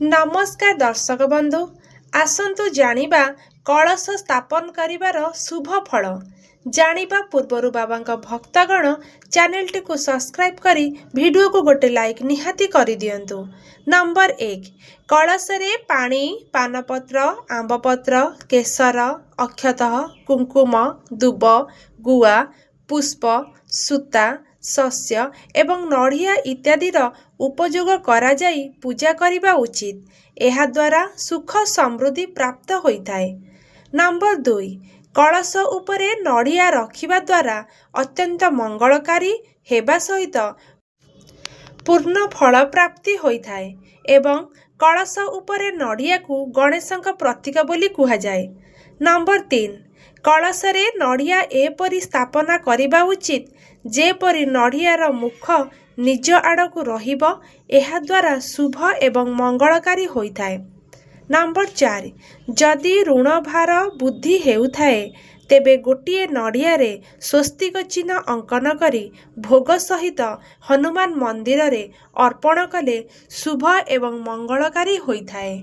नमस्कार दर्शक बंधु आसतु जानिबा कलश स्थापन करिवार शुभ फल जानिबा पूर्वरु बाबा भक्तगण चैनल टी को सब्सक्राइब करी वीडियो को गोटे लाइक निहाती करि दियंतु। नंबर 1 कलश रे पानी पानपत्र आंबपत्र केसर अक्षत कुंकुम दुब गुआ पुष्प सूता शस्य एवं नड़िया इत्यादि उपयोग करा जाई पूजा करिबा उचित। एहा द्वारा सुख समृद्धि प्राप्त होइथाए। नंबर 2 कलश उपरे नड़िया रखिबा द्वारा अत्यंत मंगलकारी हेबा सहित पूर्ण फल प्राप्ति होइथाए एवं कलश उपरे नड़िया को गणेशଙ୍କ प्रतीक बोली कुहा जाए। नंबर 3 कलश रे नड़िया एपरि स्थापना करिबा उचित जेपरि नड़ियार मुख निज आड़कू रहिबो एहा द्वारा शुभ एवं मंगलकारी होइथाए। नंबर 4 जदि ऋण भार बुद्धि हेउथाए तेबे गोटिए नड़िया रे स्वस्तिक चिन्ह अंकन करी भोग सहित हनुमान मंदिर रे अर्पण कले शुभ एवं मंगलकारी होइथाए।